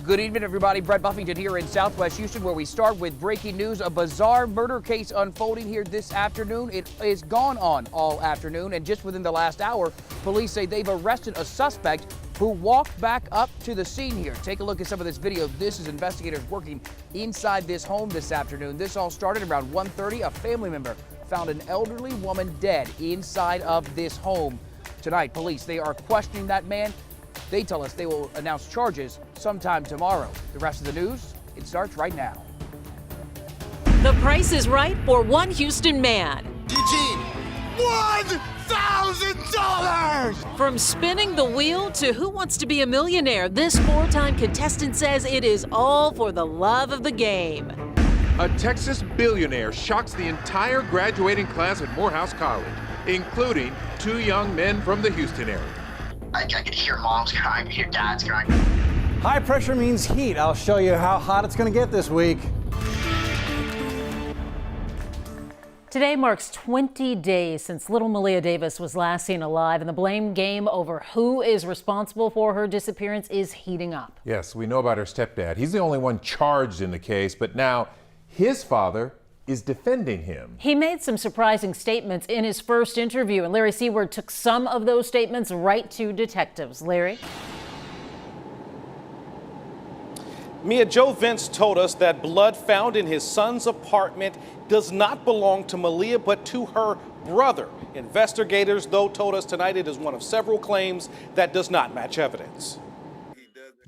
Good evening, everybody. Brett Buffington here in Southwest Houston, where we start with breaking news. A bizarre murder case unfolding here this afternoon. It is gone on all afternoon, and just within the last hour, police say they've arrested a suspect who walked back up to the scene here. Take a look at some of this video. This is investigators working inside this home this afternoon. This all started around 1:30. A family member found an elderly woman dead inside of this home. Tonight, police, they are questioning that man. They tell us they will announce charges sometime tomorrow. The rest of the news, it starts right now. The price is right for one Houston man. Eugene, $1,000! From spinning the wheel to Who Wants to Be a Millionaire, this four-time contestant says it is all for the love of the game. A Texas billionaire shocks the entire graduating class at Morehouse College, including two young men from the Houston area. I could hear moms crying, I could hear dads crying. High pressure means heat. I'll show you how hot it's going to get this week. Today marks 20 days since little Malia Davis was last seen alive, and the blame game over who is responsible for her disappearance is heating up. Yes, we know about her stepdad. He's the only one charged in the case, but now his father is defending him. He made some surprising statements in his first interview, and Larry Seward took some of those statements right to detectives. Larry? Mia, Joe Vince told us that blood found in his son's apartment does not belong to Malia, but to her brother. Investigators, though, told us tonight it is one of several claims that does not match evidence.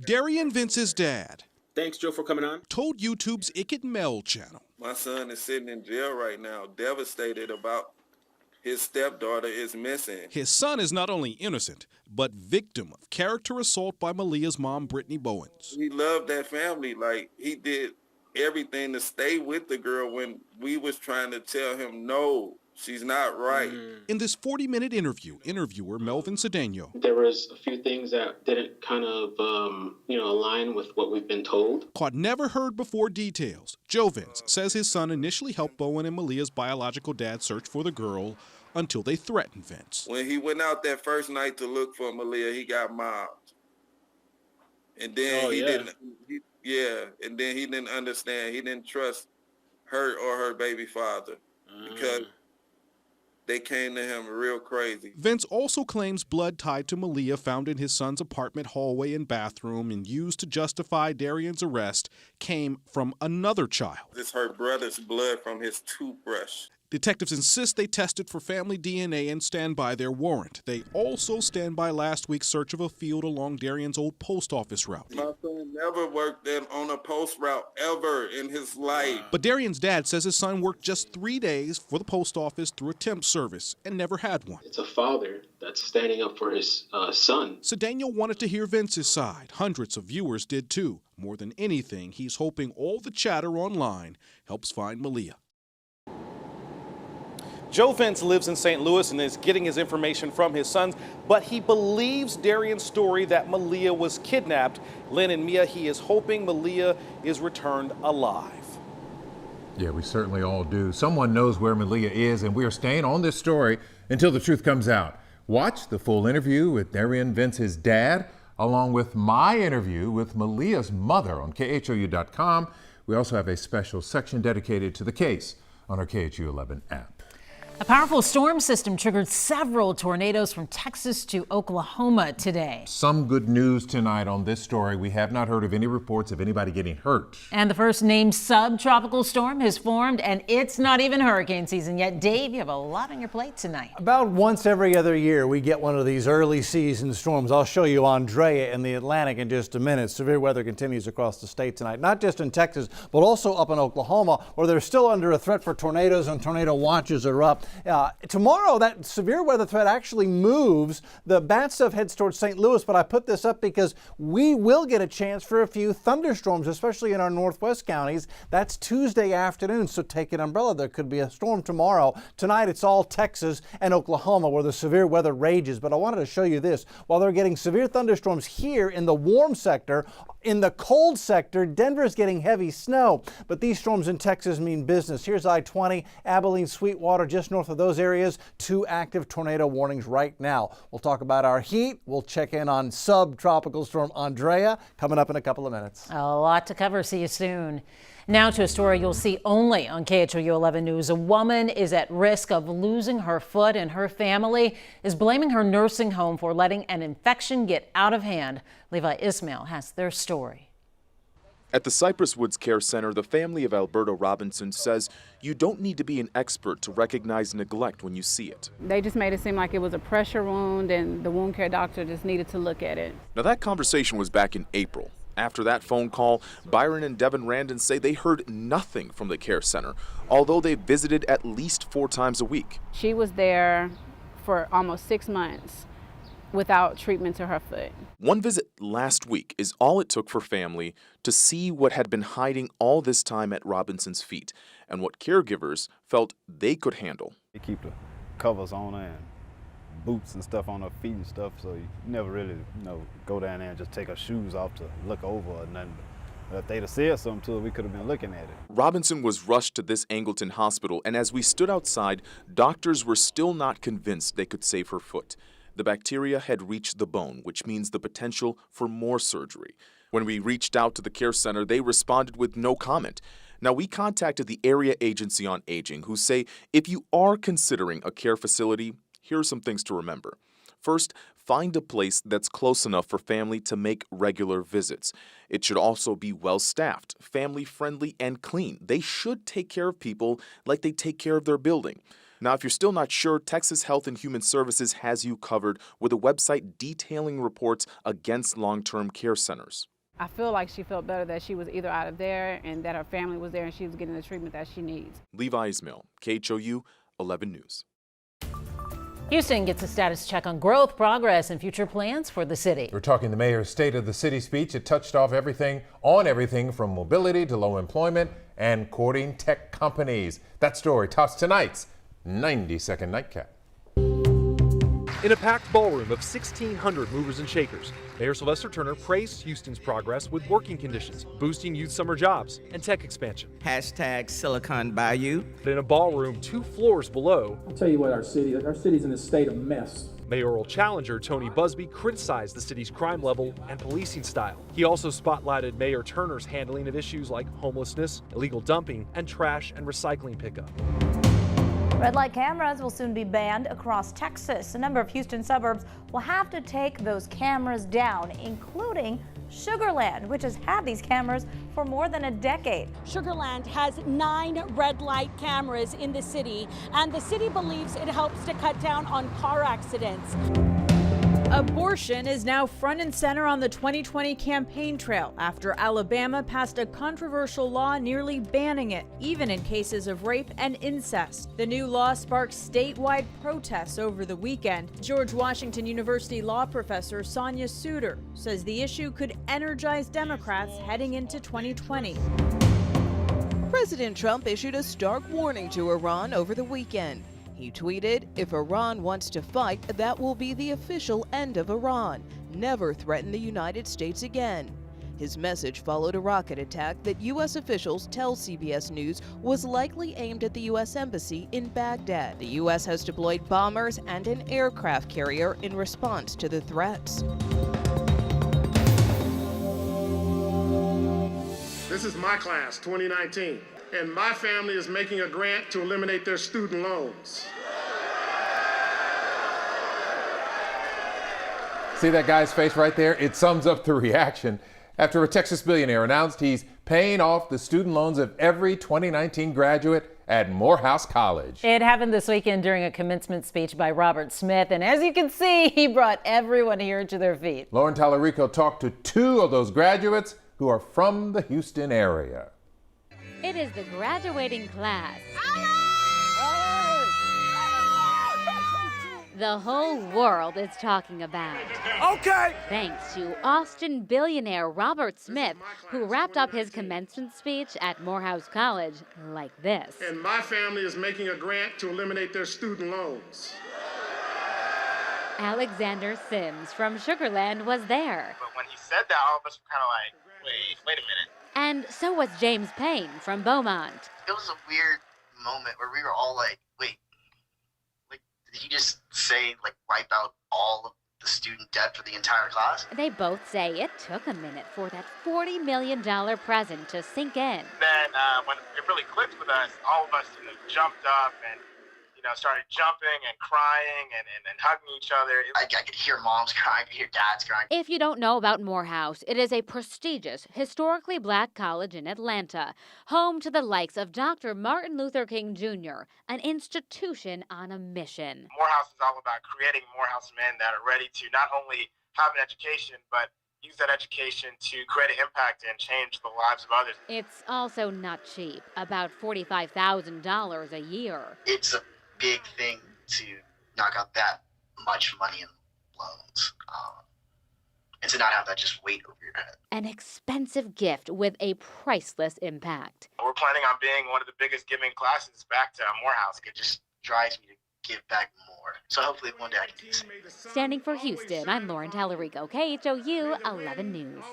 Darian Vince's dad. Thanks, Joe, for coming on. Told YouTube's Ick It Mel channel. My son is sitting in jail right now, devastated about his stepdaughter is missing. His son is not only innocent, but victim of character assault by Malia's mom, Brittany Bowens. He loved that family. Like, he did everything to stay with the girl when we was trying to tell him, no, she's not right. In this 40-minute interview, interviewer Melvin Cedeno. There was a few things that didn't kind of, align with what we've been told. Caught never heard before details. Joe Vince says his son initially helped Bowen and Malia's biological dad search for the girl until they threatened Vince. When he went out that first night to look for Malia, he got mobbed. And then and then he didn't understand. He didn't trust her or her baby father because they came to him real crazy. Vince also claims blood tied to Malia found in his son's apartment hallway and bathroom and used to justify Darian's arrest came from another child. It's her brother's blood from his toothbrush. Detectives insist they tested for family DNA and stand by their warrant. They also stand by last week's search of a field along Darian's old post office route. My son never worked on a post route ever in his life. But Darian's dad says his son worked just 3 days for the post office through a temp service and never had one. It's a father that's standing up for his son. Cedeno wanted to hear Vince's side. Hundreds of viewers did too. More than anything, he's hoping all the chatter online helps find Malia. Joe Vince lives in St. Louis and is getting his information from his sons, but he believes Darian's story that Malia was kidnapped. Lynn and Mia, he is hoping Malia is returned alive. Yeah, we certainly all do. Someone knows where Malia is, and we are staying on this story until the truth comes out. Watch the full interview with Darian Vince's dad, along with my interview with Malia's mother on KHOU.com. We also have a special section dedicated to the case on our KHOU 11 app. A powerful storm system triggered several tornadoes from Texas to Oklahoma today. Some good news tonight on this story. We have not heard of any reports of anybody getting hurt. And the first named subtropical storm has formed, and it's not even hurricane season yet. Dave, you have a lot on your plate tonight. About once every other year, we get one of these early season storms. I'll show you Andrea in the Atlantic in just a minute. Severe weather continues across the state tonight, not just in Texas, but also up in Oklahoma, where they're still under a threat for tornadoes, and tornado watches are up. Tomorrow, that severe weather threat actually moves. The bad stuff heads towards St. Louis, but I put this up because we will get a chance for a few thunderstorms, especially in our northwest counties. That's Tuesday afternoon, so take an umbrella. There could be a storm tomorrow. Tonight, it's all Texas and Oklahoma where the severe weather rages, but I wanted to show you this. While they're getting severe thunderstorms here in the warm sector, in the cold sector, Denver's getting heavy snow, but these storms in Texas mean business. Here's I-20, Abilene, Sweetwater, just north north of those areas, 2 active tornado warnings right now. We'll talk about our heat. We'll check in on subtropical storm Andrea coming up in a couple of minutes. A lot to cover. See you soon. Now to a story you'll see only on KHOU 11 News. A woman is at risk of losing her foot, and her family is blaming her nursing home for letting an infection get out of hand. Levi Ismail has their story. At the Cypress Woods Care Center, the family of Alberto Robinson says you don't need to be an expert to recognize neglect when you see it. They just made it seem like it was a pressure wound and the wound care doctor just needed to look at it. Now that conversation was back in April. After that phone call, Byron and Devin Randon say they heard nothing from the care center, although they visited at least 4 times a week. She was there for almost 6 months without treatment to her foot. One visit last week is all it took for family to see what had been hiding all this time at Robinson's feet and what caregivers felt they could handle. They keep the covers on her and boots and stuff on her feet and stuff, so you never really, go down there and just take her shoes off to look over or nothing. But if they'd have said something to her, we could have been looking at it. Robinson was rushed to this Angleton hospital, and as we stood outside, doctors were still not convinced they could save her foot. The bacteria had reached the bone, which means the potential for more surgery. When we reached out to the care center, they responded with no comment. Now, we contacted the Area Agency on Aging, who say if you are considering a care facility, here are some things to remember. First, find a place that's close enough for family to make regular visits. It should also be well-staffed, family-friendly, and clean. They should take care of people like they take care of their building. Now, if you're still not sure, Texas Health and Human Services has you covered with a website detailing reports against long-term care centers. I feel like she felt better that she was either out of there and that her family was there and she was getting the treatment that she needs. Levi Ismail, KHOU 11 News. Houston gets a status check on growth, progress, and future plans for the city. We're talking the mayor's State of the City speech. It touched off everything from mobility to low employment and courting tech companies. That story tops tonight's 90-second nightcap. In a packed ballroom of 1,600 movers and shakers, Mayor Sylvester Turner praised Houston's progress with working conditions, boosting youth summer jobs, and tech expansion. Hashtag Silicon Bayou. But in a ballroom 2 floors below, I'll tell you what, our city's in a state of mess. Mayoral challenger Tony Busby criticized the city's crime level and policing style. He also spotlighted Mayor Turner's handling of issues like homelessness, illegal dumping, and trash and recycling pickup. Red light cameras will soon be banned across Texas. A number of Houston suburbs will have to take those cameras down, including Sugar Land, which has had these cameras for more than a decade. Sugar Land has 9 red light cameras in the city, and the city believes it helps to cut down on car accidents. Abortion is now front and center on the 2020 campaign trail after Alabama passed a controversial law nearly banning it, even in cases of rape and incest. The new law sparked statewide protests over the weekend. George Washington University law professor Sonia Suter says the issue could energize Democrats heading into 2020. President Trump issued a stark warning to Iran over the weekend. He tweeted, "If Iran wants to fight, that will be the official end of Iran. Never threaten the United States again." His message followed a rocket attack that U.S. officials tell CBS News was likely aimed at the U.S. Embassy in Baghdad. The U.S. has deployed bombers and an aircraft carrier in response to the threats. This is my class, 2019. And my family is making a grant to eliminate their student loans. See that guy's face right there? It sums up the reaction after a Texas billionaire announced he's paying off the student loans of every 2019 graduate at Morehouse College. It happened this weekend during a commencement speech by Robert Smith, and as you can see, he brought everyone here to their feet. Lauren Tallarico talked to 2 of those graduates who are from the Houston area. It is the graduating class. The whole world is talking about. Okay! Thanks to Austin billionaire Robert Smith, who wrapped up his commencement speech at Morehouse College like this. And my family is making a grant to eliminate their student loans. Alexander Sims from Sugar Land was there. But when he said that, all of us were kind of like, wait a minute. And so was James Payne from Beaumont. It was a weird moment where we were all like, wait, Did he just say, like, wipe out all of the student debt for the entire class? They both say it took a minute for that $40 million present to sink in. Then when it really clicked with us, all of us jumped up and started jumping and crying and hugging each other. I could hear moms crying, I could hear dads crying. If you don't know about Morehouse, it is a prestigious, historically black college in Atlanta, home to the likes of Dr. Martin Luther King Jr., an institution on a mission. Morehouse is all about creating Morehouse men that are ready to not only have an education, but use that education to create an impact and change the lives of others. It's also not cheap, about $45,000 a year. It's a big thing to knock out that much money in loans, and to not have that just weight over your head. An expensive gift with a priceless impact. We're planning on being one of the biggest giving classes back to Morehouse. It just drives me to give back more. So hopefully one day I can do the same. Standing for Houston, I'm Lauren Tallarico, KHOU 11 News.